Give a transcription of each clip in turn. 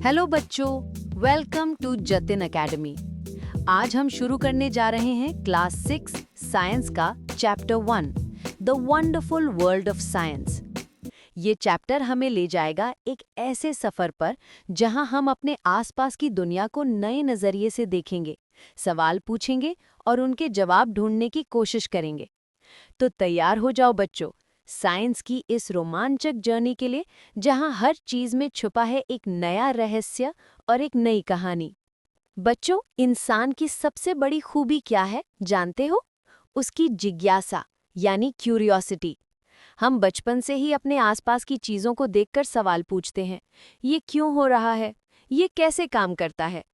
Hello बच्चों, welcome to Jatin academy. आज हम शुरू करने जा रहे हैं क्लास 6 साइंस का chapter 1 the wonderful world of science. ये चैप्टर हमें ले जाएगा एक ऐसे सफर पर जहां हम अपने आसपास की दुनिया को नए नजरिए से देखेंगे, सवाल पूछेंगे और उनके जवाब ढूंढने की कोशिश करेंगे। तो तैयार हो जाओ बच्चों, साइंस की इस रोमांचक जर्नी के लिए जहां हर चीज में छुपा है एक नया रहस्य और एक नई कहानी। बच्चों, इंसान की सबसे बड़ी खूबी क्या है जानते हो? उसकी जिज्ञासा यानी क्यूरियोसिटी। हम बचपन से ही अपने आसपास की चीजों को देखकर सवाल पूछते हैं, ये क्यों हो रहा है, ये कैसे काम करता है।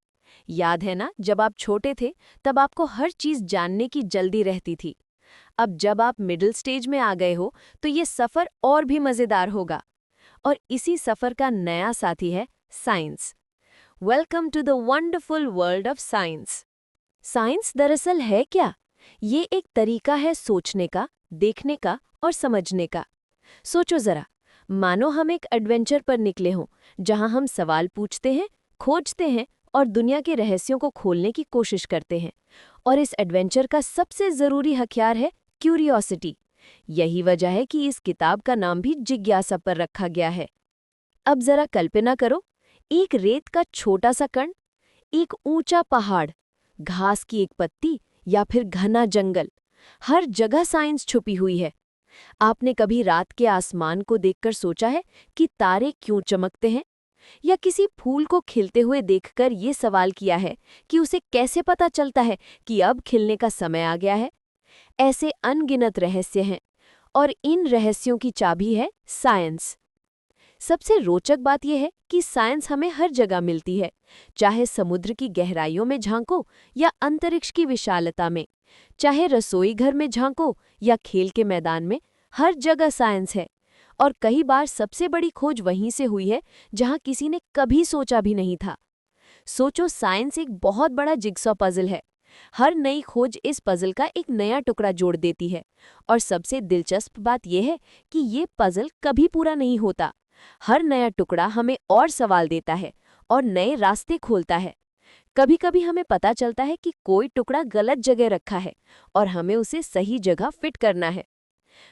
याद है ना, जब आप छोटे थे तब आपको हर चीज जानने की जल्दी रहती थी। अब जब आप मिडिल स्टेज में आ गए हो तो ये सफर और भी मजेदार होगा। और इसी सफर का नया साथी है science. Welcome to the wonderful world of science. Science दरअसल है क्या? ये एक तरीका है सोचने का, देखने का और समझने का। सोचो जरा, मानो हम एक एडवेंचर पर निकले हों, जहां हम सवाल पूछते हैं, खोजते हैं और दुनिया के रहस्यों को खोलने की कोशिश करते हैं। और इस एडवेंचर का सबसे जरूरी हथियार है क्यूरियोसिटी। यही वजह है कि इस किताब का नाम भी जिज्ञासा पर रखा गया है। अब जरा कल्पना करो, एक रेत का छोटा सा कण, एक ऊंचा पहाड़, घास की एक पत्ती या फिर घना जंगल। हर जगह साइंस छुपी हुई है। आपने कभी रात के आसमान को देखकर सोचा है कि तारे क्यों चमकते हैं? या किसी फूल को खिलते हुए देखकर ये सवाल किया है कि उसे कैसे पता चलता है कि अब खिलने का समय आ गया है? ऐसे अनगिनत रहस्य हैं और इन रहस्यों की चाबी है साइंस। सबसे रोचक बात यह है कि साइंस हमें हर जगह मिलती है, चाहे समुद्र की गहराइयों में झांको या अंतरिक्ष की विशालता में, चाहे रसोई घर में झांको या खेल के मैदान में, हर जगह साइंस है। और कई बार सबसे बड़ी खोज वहीं से हुई है जहां किसी ने कभी सोचा भी नहीं था। सोचो, साइंस एक बहुत बड़ा जिगसॉ पजल है। हर नई खोज इस पजल का एक नया टुकड़ा जोड़ देती है। और सबसे दिलचस्प बात यह है कि ये पजल कभी पूरा नहीं होता। हर नया टुकड़ा हमें और सवाल देता है और नए रास्ते खोलता है। कभी-कभी हमें पता चलता है कि कोई टुकड़ा गलत जगह रखा है और हमें उसे सही जगह फिट करना है।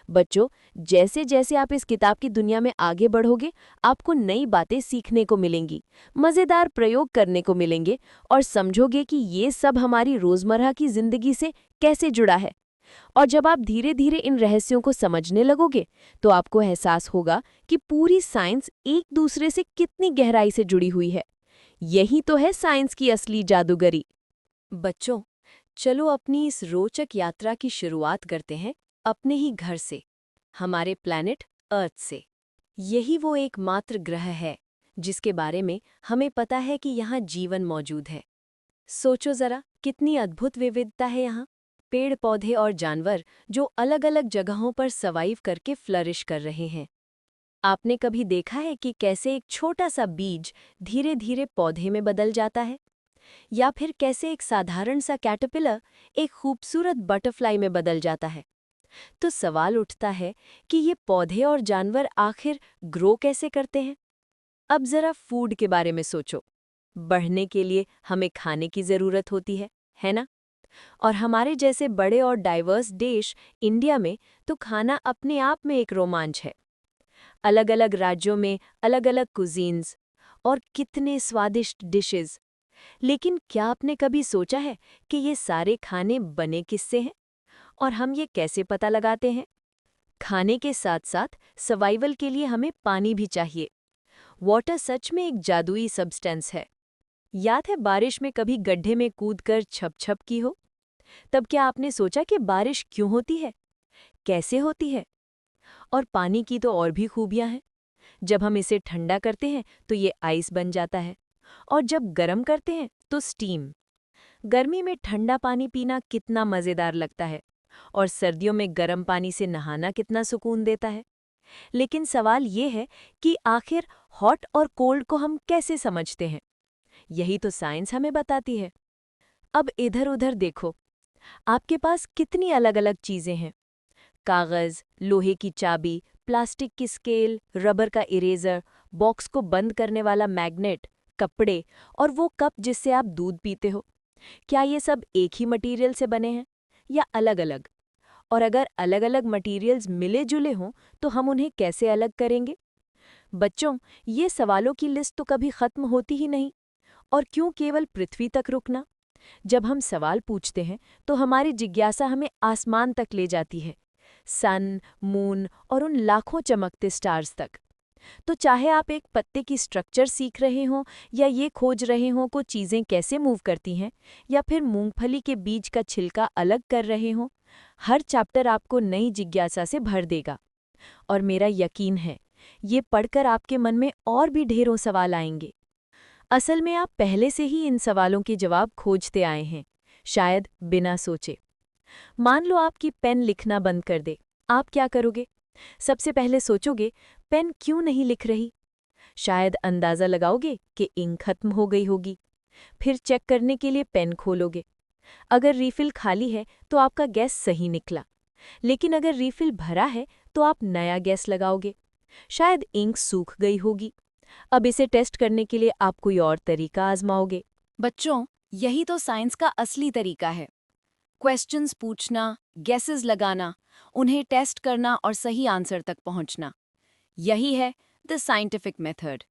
बच्चों, जैसे जैसे आप इस किताब की दुनिया में आगे बढ़ोगे, आपको नई बातें सीखने को मिलेंगी, मजेदार प्रयोग करने को मिलेंगे और समझोगे कि ये सब हमारी रोजमर्रा की जिंदगी से कैसे जुड़ा है। और जब आप धीरे धीरे इन रहस्यों को समझने लगोगे, तो आपको एहसास होगा कि पूरी साइंस एक दूसरे से कितनी गहराई से जुड़ी हुई है। यही तो है साइंस की असली जादूगरी। बच्चों, चलो अपनी इस रोचक यात्रा की शुरुआत करते हैं अपने ही घर से, हमारे प्लैनेट अर्थ से। यही वो एकमात्र ग्रह है जिसके बारे में हमें पता है कि यहाँ जीवन मौजूद है। सोचो जरा, कितनी अद्भुत विविधता है यहाँ। पेड़ पौधे और जानवर जो अलग अलग जगहों पर सर्वाइव करके फ्लरिश कर रहे हैं। आपने कभी देखा है कि कैसे एक छोटा सा बीज धीरे धीरे पौधे में बदल जाता है? या फिर कैसे एक साधारण सा कैटरपिलर एक खूबसूरत बटरफ्लाई में बदल जाता है? तो सवाल उठता है कि ये पौधे और जानवर आखिर ग्रो कैसे करते हैं? अब जरा फूड के बारे में सोचो। बढ़ने के लिए हमें खाने की जरूरत होती है ना? और हमारे जैसे बड़े और डाइवर्स देश इंडिया में तो खाना अपने आप में एक रोमांच है। अलग अलग राज्यों में अलग अलग कुजीन्स और कितने स्वादिष्ट डिशेस। लेकिन क्या आपने कभी सोचा है कि ये सारे खाने बने किससे हैं और हम ये कैसे पता लगाते हैं? खाने के साथ साथ सर्वाइवल के लिए हमें पानी भी चाहिए। वाटर सच में एक जादुई सब्सटेंस है। याद है बारिश में कभी गड्ढे में कूदकर छप छप की हो? तब क्या आपने सोचा कि बारिश क्यों होती है, कैसे होती है? और पानी की तो और भी खूबियां हैं। जब हम इसे ठंडा करते हैं तो ये आइस बन जाता है, और जब गर्म करते हैं तो स्टीम। गर्मी में ठंडा पानी पीना कितना मज़ेदार लगता है, और सर्दियों में गर्म पानी से नहाना कितना सुकून देता है। लेकिन सवाल ये है कि आखिर हॉट और कोल्ड को हम कैसे समझते हैं? यही तो साइंस हमें बताती है। अब इधर-उधर देखो, आपके पास कितनी अलग-अलग चीजें हैं। कागज, लोहे की चाबी, प्लास्टिक की स्केल, रबर का इरेजर, बॉक्स को बंद करने वाला मैग्नेट, कपड़े और वो कप जिससे आप दूध पीते हो, क्या ये सब एक ही मटेरियल से बने हैं या अलग-अलग? और अगर अलग-अलग मटेरियल्स मिले-जुले हों तो हम उन्हें कैसे अलग करेंगे? बच्चों, ये सवालों की लिस्ट तो कभी खत्म होती ही नहीं। और क्यों केवल पृथ्वी तक रुकना? जब हम सवाल पूछते हैं तो हमारी जिज्ञासा हमें आसमान तक ले जाती है, सन, मून और उन लाखों चमकते स्टार्स तक। तो चाहे आप एक पत्ते की स्ट्रक्चर सीख रहे हों या ये खोज रहे हों को चीज़ें कैसे मूव करती हैं, या फिर मूंगफली के बीज का छिलका अलग कर रहे हों, हर चैप्टर आपको नई जिज्ञासा से भर देगा। और मेरा यकीन है, ये पढ़कर आपके मन में और भी ढेरों सवाल आएंगे। असल में आप पहले से ही इन सवालों के जवाब खोजते आए हैं, शायद बिना सोचे। मान लो आपकी पेन लिखना बंद कर दे, आप क्या करोगे? सबसे पहले सोचोगे, पेन क्यों नहीं लिख रही? शायद अंदाज़ा लगाओगे कि इंक खत्म हो गई होगी। फिर चेक करने के लिए पेन खोलोगे। अगर रीफिल खाली है तो आपका गैस सही निकला, लेकिन अगर रीफिल भरा है तो आप नया गैस लगाओगे। शायद इंक सूख गई होगी। अब इसे टेस्ट करने के लिए आप कोई और तरीका आजमाओगे। बच्चों, यही तो साइंस का असली तरीका है। क्वेश्चंस पूछना, गेसेस लगाना, उन्हें टेस्ट करना और सही आंसर तक पहुंचना। यही है द साइंटिफिक मेथड।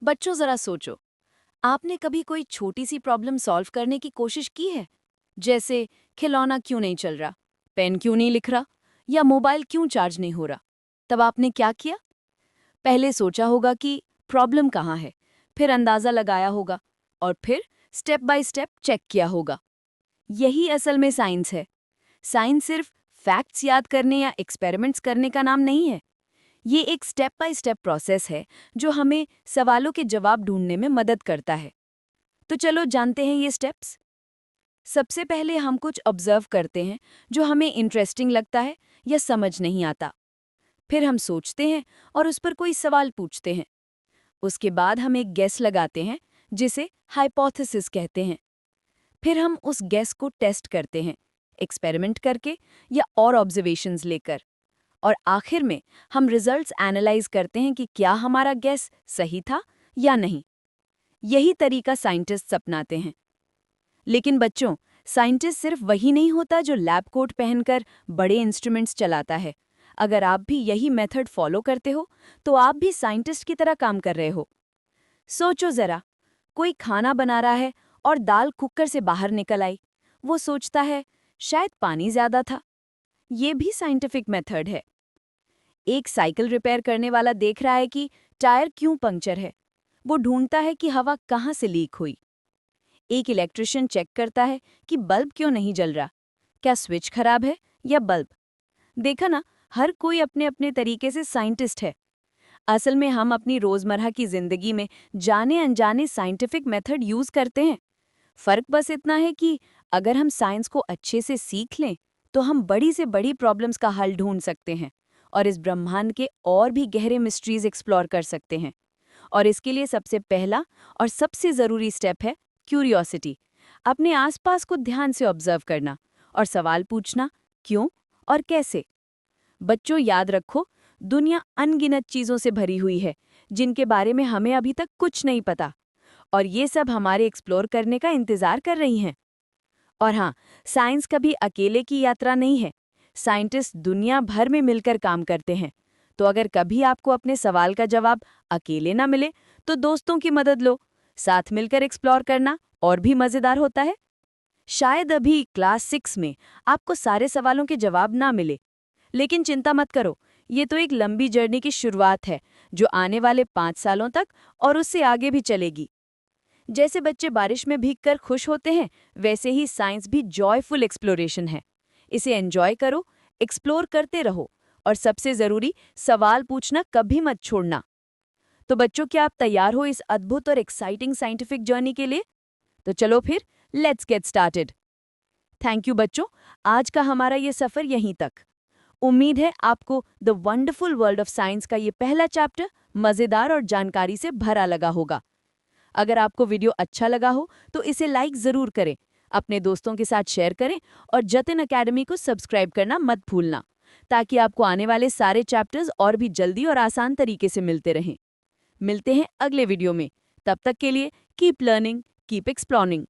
बच्चों, जरा सोचो, आपने कभी कोई छोटी सी प्रॉब्लम सॉल्व करने की कोशिश की है? जैसे खिलौना क्यों नहीं चल रहा, पेन क्यों नहीं लिख रहा, या मोबाइल क्यों चार्ज नहीं हो रहा? तब आपने क्या किया? पहले सोचा होगा कि प्रॉब्लम कहाँ है, फिर अंदाज़ा लगाया होगा, और फिर स्टेप बाय स्टेप चेक किया होगा। यही असल में साइंस है। साइंस सिर्फ फैक्ट्स याद करने या एक्सपेरिमेंट्स करने का नाम नहीं है। ये एक स्टेप बाय स्टेप प्रोसेस है जो हमें सवालों के जवाब ढूंढने में मदद करता है। तो चलो जानते हैं ये स्टेप्स। सबसे पहले हम कुछ ऑब्जर्व करते हैं जो हमें इंटरेस्टिंग लगता है या समझ नहीं आता। फिर हम सोचते हैं और उस पर कोई सवाल पूछते हैं। उसके बाद हम एक गेस लगाते हैं जिसे हाइपोथेसिस कहते हैं। फिर हम उस गेस को टेस्ट करते हैं, एक्सपेरिमेंट करके या और ऑब्जर्वेशंस लेकर। और आखिर में हम रिजल्ट्स एनालाइज करते हैं कि क्या हमारा गेस सही था या नहीं। यही तरीका साइंटिस्ट्स अपनाते हैं। लेकिन बच्चों, साइंटिस्ट सिर्फ वही नहीं होता जो लैब कोट पहनकर बड़े इंस्ट्रूमेंट्स चलाता है। अगर आप भी यही मेथड फॉलो करते हो तो आप भी साइंटिस्ट की तरह काम कर रहे हो। सोचो जरा, कोई खाना बना रहा है और दाल कुकर से बाहर निकल आई। वो सोचता है शायद पानी ज्यादा था। ये भी साइंटिफिक मेथड है। एक साइकिल रिपेयर करने वाला देख रहा है कि टायर क्यों पंक्चर है। वो ढूंढता है कि हवा कहाँ से लीक हुई। एक इलेक्ट्रिशियन चेक करता है कि बल्ब क्यों नहीं जल रहा, क्या स्विच खराब है या बल्ब। देखा ना, हर कोई अपने अपने तरीके से साइंटिस्ट है। असल में हम अपनी रोजमर्रा की जिंदगी में जाने अनजाने साइंटिफिक मेथड यूज करते हैं। फर्क बस इतना है कि अगर हम साइंस को अच्छे से सीख लें तो हम बड़ी से बड़ी प्रॉब्लम्स का हल ढूंढ सकते हैं और इस ब्रह्मांड के और भी गहरे मिस्ट्रीज एक्सप्लोर कर सकते हैं। और इसके लिए सबसे पहला और सबसे ज़रूरी स्टेप है क्यूरियोसिटी। अपने आसपास को ध्यान से ऑब्जर्व करना और सवाल पूछना, क्यों और कैसे। बच्चों, याद रखो, दुनिया अनगिनत चीज़ों से भरी हुई है जिनके बारे में हमें अभी तक कुछ नहीं पता, और ये सब हमारे एक्सप्लोर करने का इंतज़ार कर रही हैं। और हाँ, साइंस कभी अकेले की यात्रा नहीं है। साइंटिस्ट दुनिया भर में मिलकर काम करते हैं। तो अगर कभी आपको अपने सवाल का जवाब अकेले ना मिले तो दोस्तों की मदद लो। साथ मिलकर एक्सप्लोर करना और भी मज़ेदार होता है। शायद अभी क्लास 6 में आपको सारे सवालों के जवाब ना मिले, लेकिन चिंता मत करो, ये तो एक लंबी जर्नी की शुरुआत है जो आने वाले 5 सालों तक और उससे आगे भी चलेगी। जैसे बच्चे बारिश में भीगकर खुश होते हैं, वैसे ही साइंस भी जॉयफुल एक्सप्लोरेशन है। इसे एंजॉय करो, एक्सप्लोर करते रहो, और सबसे ज़रूरी, सवाल पूछना कभी मत छोड़ना। तो बच्चों, क्या आप तैयार हो इस अद्भुत और एक्साइटिंग साइंटिफिक जर्नी के लिए? तो चलो फिर, let's get started. Thank you बच्चों, आज का हमारा ये सफ़र यहीं तक। उम्मीद है आपको the wonderful world of science का ये पहला चैप्टर मज़ेदार और जानकारी से भरा लगा होगा। अगर आपको वीडियो अच्छा लगा हो तो इसे लाइक ज़रूर करें, अपने दोस्तों के साथ शेयर करें और जतिन अकेडमी को सब्सक्राइब करना मत भूलना, ताकि आपको आने वाले सारे चैप्टर्स और भी जल्दी और आसान तरीके से मिलते रहें। मिलते हैं अगले वीडियो में। तब तक के लिए कीप लर्निंग, कीप एक्सप्लोरिंग।